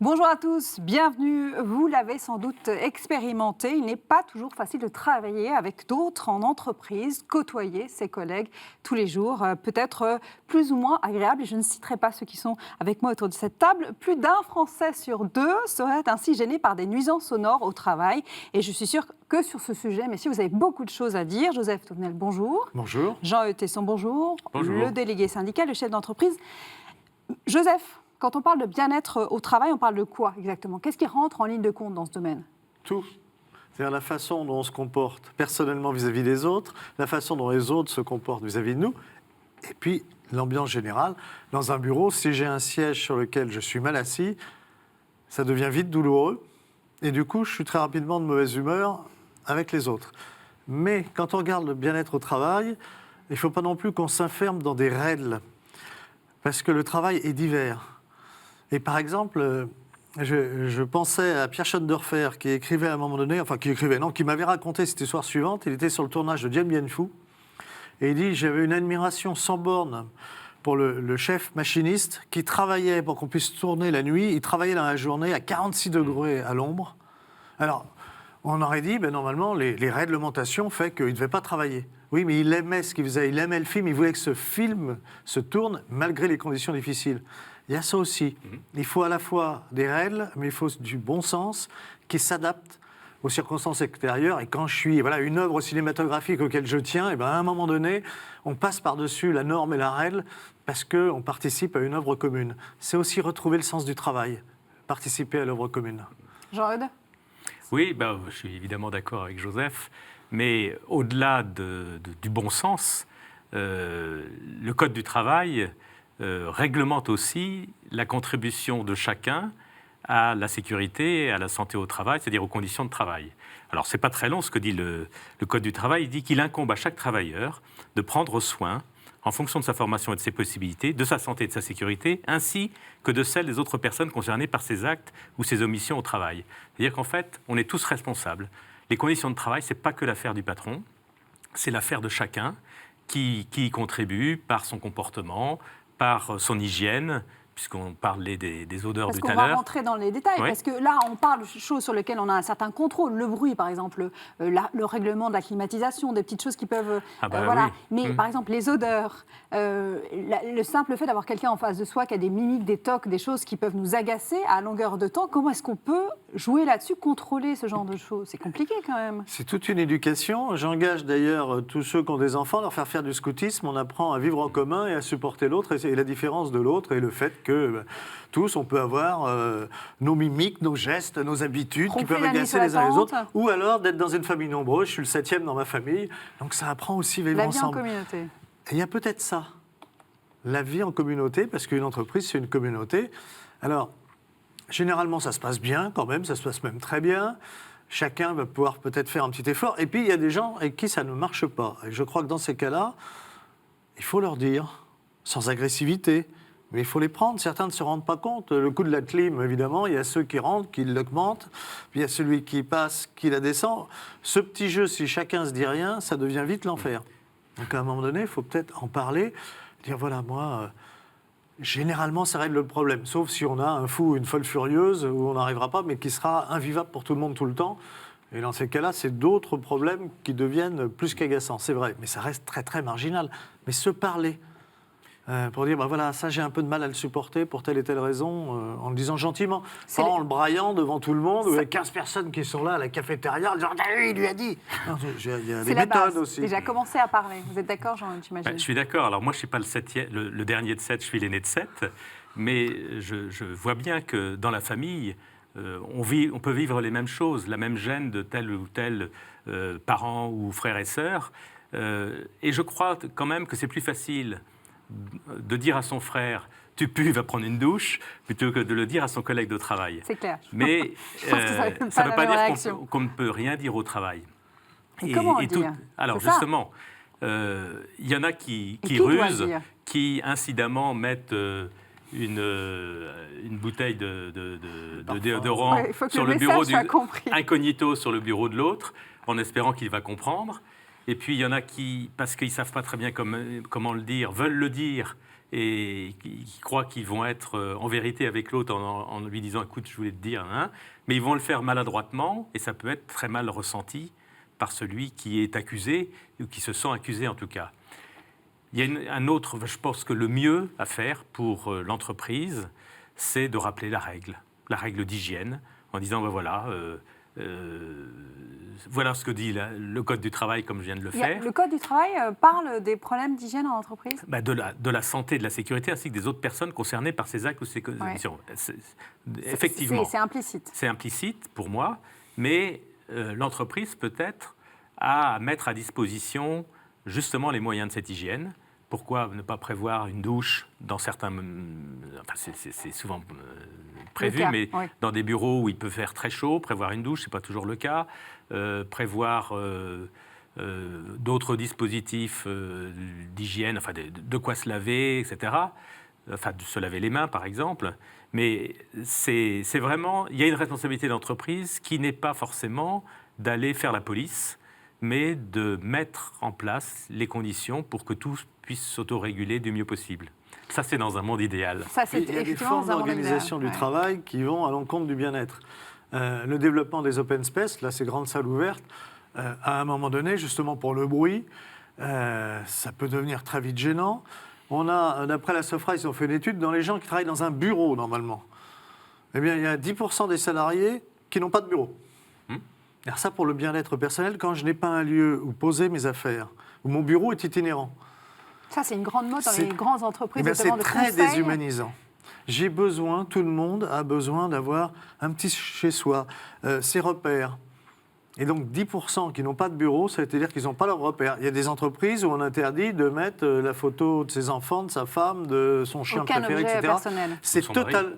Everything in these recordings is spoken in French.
Bonjour à tous, bienvenue. Vous l'avez sans doute expérimenté, il n'est pas toujours facile de travailler avec d'autres en entreprise, côtoyer ses collègues tous les jours, peut-être plus ou moins agréable. Et je ne citerai pas ceux qui sont avec moi autour de cette table. Plus d'un Français sur deux serait ainsi gêné par des nuisances sonores au travail. Et je suis sûre que sur ce sujet, messieurs, vous avez beaucoup de choses à dire. Joseph Touvenel, bonjour. Bonjour. Jean-Eudes Tesson, bonjour. Bonjour. Le délégué syndical, le chef d'entreprise. Joseph, quand on parle de bien-être au travail, on parle de quoi exactement? Qu'est-ce qui rentre en ligne de compte dans ce domaine? Tout. C'est-à-dire la façon dont on se comporte personnellement vis-à-vis des autres, la façon dont les autres se comportent vis-à-vis de nous, et puis l'ambiance générale. Dans un bureau, si j'ai un siège sur lequel je suis mal assis, ça devient vite douloureux, et du coup, je suis très rapidement de mauvaise humeur avec les autres. Mais quand on regarde le bien-être au travail, il ne faut pas non plus qu'on s'enferme dans des règles, parce que le travail est divers. Et par exemple, je pensais à Pierre Schoendoerfer qui écrivait à un moment donné, qui m'avait raconté cette histoire suivante. Il était sur le tournage de Dien Bien Phu et il dit: j'avais une admiration sans borne pour le chef machiniste qui travaillait pour qu'on puisse tourner la nuit. Il travaillait dans la journée à 46 degrés à l'ombre. Alors, on aurait dit, normalement, les réglementations font qu'il ne devait pas travailler. Oui, mais il aimait ce qu'il faisait, il aimait le film, il voulait que ce film se tourne malgré les conditions difficiles. Il y a ça aussi. Il faut à la fois des règles, mais il faut du bon sens qui s'adapte aux circonstances extérieures. Et quand je suis une œuvre cinématographique auquel je tiens, à un moment donné, on passe par-dessus la norme et la règle parce qu'on participe à une œuvre commune. C'est aussi retrouver le sens du travail, participer à l'œuvre commune. Jean-Eudes? Oui, je suis évidemment d'accord avec Joseph, mais au-delà du bon sens, le Code du travail réglemente aussi la contribution de chacun à la sécurité et à la santé au travail, c'est-à-dire aux conditions de travail. Alors, ce n'est pas très long ce que dit le Code du travail. Il dit qu'il incombe à chaque travailleur de prendre soin, en fonction de sa formation et de ses possibilités, de sa santé et de sa sécurité, ainsi que de celles des autres personnes concernées par ses actes ou ses omissions au travail. C'est-à-dire qu'en fait, on est tous responsables. Les conditions de travail, ce n'est pas que l'affaire du patron, c'est l'affaire de chacun qui y contribue par son comportement, par son hygiène, puisqu'on parlait des odeurs tout à l'heure. Parce qu'on va rentrer dans les détails, oui. Parce que là, on parle de choses sur lesquelles on a un certain contrôle. Le bruit, par exemple, le règlement de la climatisation, des petites choses qui peuvent... Oui. Mais par exemple, les odeurs, le simple fait d'avoir quelqu'un en face de soi qui a des mimiques, des tocs, des choses qui peuvent nous agacer à longueur de temps, comment est-ce qu'on peut jouer là-dessus, contrôler ce genre de choses? C'est compliqué quand même. C'est toute une éducation. J'engage d'ailleurs tous ceux qui ont des enfants, leur faire du scoutisme. On apprend à vivre en commun et à supporter l'autre et la différence de l'autre et le fait que tous, on peut avoir nos mimiques, nos gestes, nos habitudes qui peuvent agacer les uns les autres. Ou alors d'être dans une famille nombreuse. Je suis le 7e dans ma famille. Donc ça apprend aussi à vivre ensemble. La vie en communauté. Et il y a peut-être ça. La vie en communauté, parce qu'une entreprise, c'est une communauté. Alors, généralement, ça se passe bien quand même, ça se passe même très bien. Chacun va pouvoir peut-être faire un petit effort. Et puis, il y a des gens avec qui ça ne marche pas. Et je crois que dans ces cas-là, il faut leur dire, sans agressivité, mais il faut les prendre. Certains ne se rendent pas compte. Le coût de la clim, évidemment, il y a ceux qui rentrent, qui l'augmentent, puis il y a celui qui passe, qui la descend. Ce petit jeu, si chacun se dit rien, ça devient vite l'enfer. Donc à un moment donné, il faut peut-être en parler, dire voilà, moi, généralement, ça règle le problème. Sauf si on a un fou ou une folle furieuse où on n'arrivera pas, mais qui sera invivable pour tout le monde tout le temps. Et dans ces cas-là, c'est d'autres problèmes qui deviennent plus qu'agaçants, c'est vrai. Mais ça reste très, très marginal. Mais se parler, pour dire, voilà, ça, j'ai un peu de mal à le supporter pour telle et telle raison, en le disant gentiment, pas en le braillant devant tout le monde, où il y a 15 personnes qui sont là à la cafétéria, en disant, il lui a dit. Non, il y a des méthodes aussi. Déjà commencé à parler. Vous êtes d'accord, Jean, j'imagine? Je suis d'accord. Alors moi, je ne suis pas le dernier de 7, je suis l'aîné de 7. Mais je vois bien que dans la famille, on peut vivre les mêmes choses, la même gêne de tel ou tel parent ou frère et sœur. Et je crois quand même que c'est plus facile de dire à son frère « tu pues, va prendre une douche », plutôt que de le dire à son collègue de travail. C'est clair. Mais ça ne veut pas dire qu'on ne peut rien dire au travail. Et comment le dire? Alors justement, il y en a qui rusent, qui incidemment mettent une bouteille de déodorant sur le bureau incognito sur le bureau de l'autre, en espérant qu'il va comprendre. Et puis il y en a qui, parce qu'ils ne savent pas très bien comment le dire, veulent le dire et qui croient qu'ils vont être en vérité avec l'autre en lui disant « écoute, je voulais te dire hein », mais ils vont le faire maladroitement et ça peut être très mal ressenti par celui qui est accusé ou qui se sent accusé en tout cas. Il y a un autre, je pense que le mieux à faire pour l'entreprise, c'est de rappeler la règle d'hygiène, en disant ben voilà, voilà ce que dit le Code du travail, comme je viens de le faire. Le Code du travail parle des problèmes d'hygiène en entreprise ? De la santé, de la sécurité, ainsi que des autres personnes concernées par ces actes ou ces commissions. Effectivement. C'est implicite. C'est implicite pour moi, mais l'entreprise peut-être a à mettre à disposition justement les moyens de cette hygiène. Pourquoi ne pas prévoir une douche dans certains... Enfin, c'est souvent prévu, mais oui. Dans des bureaux où il peut faire très chaud, prévoir une douche, ce n'est pas toujours le cas. Prévoir d'autres dispositifs d'hygiène, enfin de quoi se laver, etc. Enfin, de se laver les mains, par exemple. Mais c'est vraiment... Il y a une responsabilité d'entreprise qui n'est pas forcément d'aller faire la police, mais de mettre en place les conditions pour que tout puisse s'autoréguler du mieux possible. Ça, c'est dans un monde idéal. Ça, c'est il y a des formes d'organisation du travail qui vont à l'encontre du bien-être. Le développement des open space, là, ces grandes salles ouvertes, à un moment donné, justement pour le bruit, ça peut devenir très vite gênant. On a, d'après la Sofra, ils ont fait une étude dans les gens qui travaillent dans un bureau, normalement. Eh bien, il y a 10% des salariés qui n'ont pas de bureau. Alors ça, pour le bien-être personnel, quand je n'ai pas un lieu où poser mes affaires, où mon bureau est itinérant. Ça, c'est une grande mode dans les grandes entreprises, notamment de conseil. C'est très déshumanisant. Tout le monde a besoin d'avoir un petit chez-soi, ses repères. Et donc 10% qui n'ont pas de bureau, ça veut dire qu'ils n'ont pas leurs repères. Il y a des entreprises où on interdit de mettre la photo de ses enfants, de sa femme, de son chien préféré, etc. Personnel. C'est total.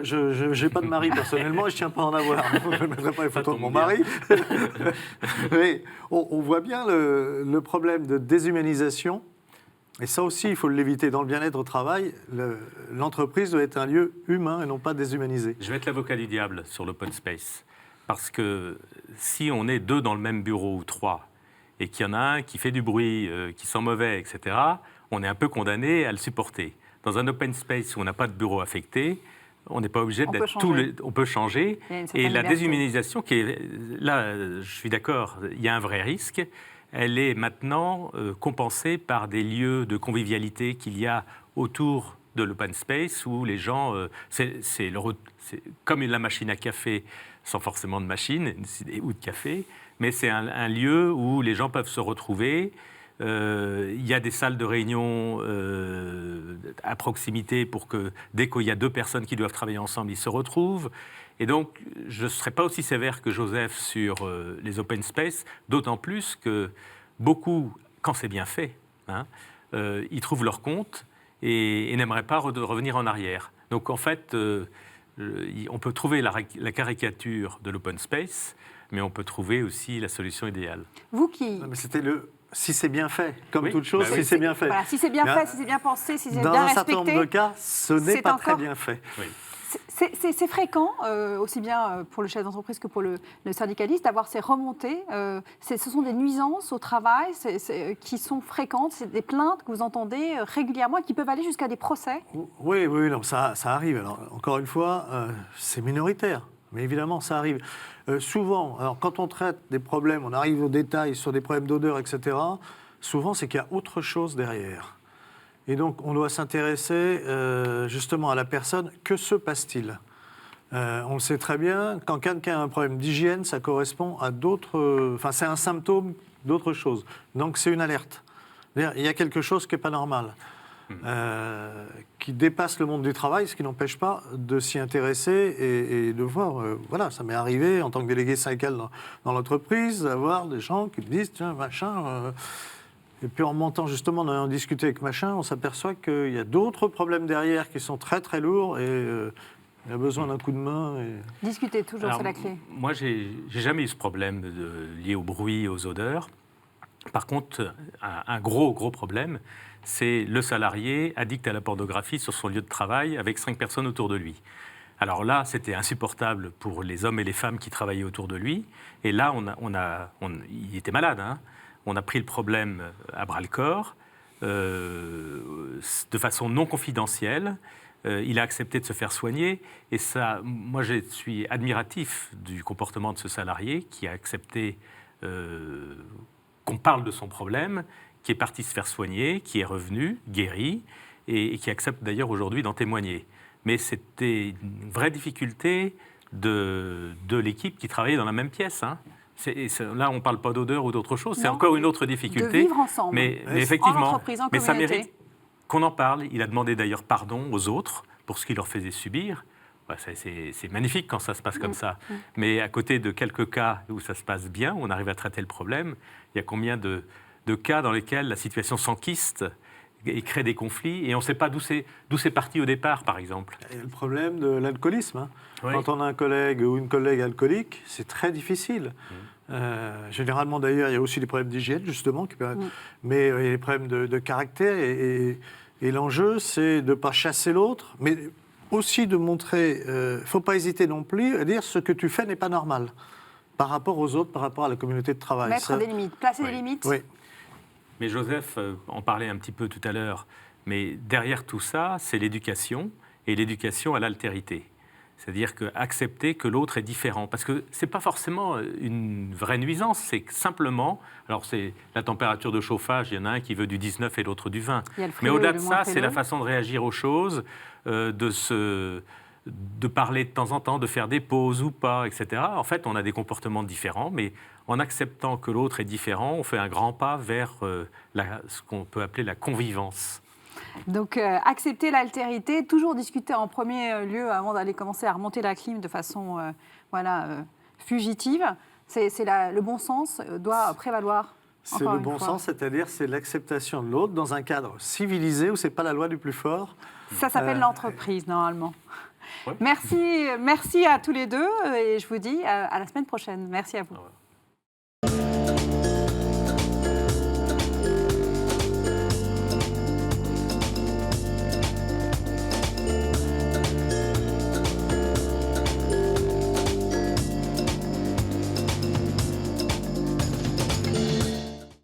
Je n'ai pas de mari personnellement et je ne tiens pas à en avoir. Je ne mettrai pas les photos de mon mari. Mais on voit bien le problème de déshumanisation. Et ça aussi, il faut l'éviter. Dans le bien-être au travail, l'entreprise doit être un lieu humain et non pas déshumanisé. Je vais être l'avocat du diable sur l'open space. Parce que si on est 2 dans le même bureau ou 3, et qu'il y en a un qui fait du bruit, qui sent mauvais, etc., on est un peu condamné à le supporter. Dans un open space où on n'a pas de bureau affecté, on n'est pas obligé d'être tout... On peut changer. Et la déshumanisation, qui est, là, je suis d'accord, il y a un vrai risque. Elle est maintenant compensée par des lieux de convivialité qu'il y a autour de l'open space où les gens... c'est comme la machine à café, sans forcément de machine ou de café, mais c'est un lieu où les gens peuvent se retrouver. Il y a des salles de réunion à proximité pour que, dès qu'il y a 2 personnes qui doivent travailler ensemble, ils se retrouvent. Et donc, je ne serai pas aussi sévère que Joseph sur les open space, d'autant plus que beaucoup, quand c'est bien fait, ils trouvent leur compte et n'aimeraient pas revenir en arrière. Donc, en fait, on peut trouver la caricature de l'open space, mais on peut trouver aussi la solution idéale. Vous qui... Non, mais c'était si c'est bien fait, comme toute chose, si c'est bien fait. Voilà, si c'est bien fait, si c'est bien pensé, si c'est bien respecté. Dans un certain nombre de cas, ce n'est pas très bien fait. Oui. C'est fréquent, aussi bien pour le chef d'entreprise que pour le syndicaliste, d'avoir ces remontées. Ce sont des nuisances au travail qui sont fréquentes, c'est des plaintes que vous entendez régulièrement et qui peuvent aller jusqu'à des procès. Oui, non, ça arrive. Alors, encore une fois, c'est minoritaire, mais évidemment, ça arrive. Souvent, alors, quand on traite des problèmes, on arrive aux détails sur des problèmes d'odeur, etc., souvent, c'est qu'il y a autre chose derrière. Et donc, on doit s'intéresser justement à la personne. Que se passe-t-il ? On le sait très bien, quand quelqu'un a un problème d'hygiène, ça correspond à d'autres... Enfin, c'est un symptôme d'autre chose. Donc, c'est une alerte. Il y a quelque chose qui n'est pas normal, qui dépasse le monde du travail, ce qui n'empêche pas de s'y intéresser et de voir... voilà, ça m'est arrivé en tant que délégué syndical dans l'entreprise, d'avoir des gens qui me disent, tiens, machin... Et puis en montant justement, en ayant discuté avec machin, on s'aperçoit qu'il y a d'autres problèmes derrière qui sont très très lourds et il y a besoin d'un coup de main. Discuter, toujours, c'est la clé. Moi, j'ai jamais eu ce problème lié au bruit, aux odeurs. Par contre, un gros problème, c'est le salarié addict à la pornographie sur son lieu de travail avec 5 personnes autour de lui. Alors là, c'était insupportable pour les hommes et les femmes qui travaillaient autour de lui. Et là, il était malade, hein. On a pris le problème à bras-le-corps. de façon non confidentielle. Il a accepté de se faire soigner. Et ça, moi, je suis admiratif du comportement de ce salarié qui a accepté qu'on parle de son problème, qui est parti se faire soigner, qui est revenu, guéri, et qui accepte d'ailleurs aujourd'hui d'en témoigner. Mais c'était une vraie difficulté de l'équipe qui travaillait dans la même pièce. Hein. Là, on ne parle pas d'odeur ou d'autre chose, c'est encore une autre difficulté. De vivre ensemble, mais effectivement, en entreprise, en mais ça communauté. mérite qu'on en parle. Il a demandé d'ailleurs pardon aux autres pour ce qu'il leur faisait subir. C'est magnifique quand ça se passe comme ça. Mais à côté de quelques cas où ça se passe bien, où on arrive à traiter le problème, il y a combien de cas dans lesquels la situation s'enquiste et crée des conflits, et on ne sait pas d'où c'est parti au départ, par exemple. Il y a le problème de l'alcoolisme. Hein. Oui. Quand on a un collègue ou une collègue alcoolique, c'est très difficile. Généralement, d'ailleurs, il y a aussi des problèmes d'hygiène, justement, mais il y a des problèmes de caractère, et l'enjeu, c'est de ne pas chasser l'autre, mais aussi de montrer, il ne faut pas hésiter non plus à dire ce que tu fais n'est pas normal par rapport aux autres, par rapport à la communauté de travail. Mettre des limites, placer des limites. Oui. Mais Joseph en parlait un petit peu tout à l'heure, mais derrière tout ça, c'est l'éducation, et l'éducation à l'altérité. C'est-à-dire accepter que l'autre est différent. Parce que ce n'est pas forcément une vraie nuisance, c'est que simplement, alors c'est la température de chauffage, il y en a un qui veut du 19 et l'autre du 20. Mais au-delà de ça, c'est la façon de réagir aux choses, de parler de temps en temps, de faire des pauses ou pas, etc. En fait, on a des comportements différents, mais en acceptant que l'autre est différent, on fait un grand pas vers ce qu'on peut appeler la convivence. Donc, accepter l'altérité, toujours discuter en premier lieu avant d'aller commencer à remonter la clim de façon fugitive. Le bon sens doit prévaloir. C'est le bon sens, c'est-à-dire c'est l'acceptation de l'autre dans un cadre civilisé où ce n'est pas la loi du plus fort. Ça s'appelle l'entreprise, normalement. Ouais. Merci à tous les deux et je vous dis à la semaine prochaine. Merci à vous.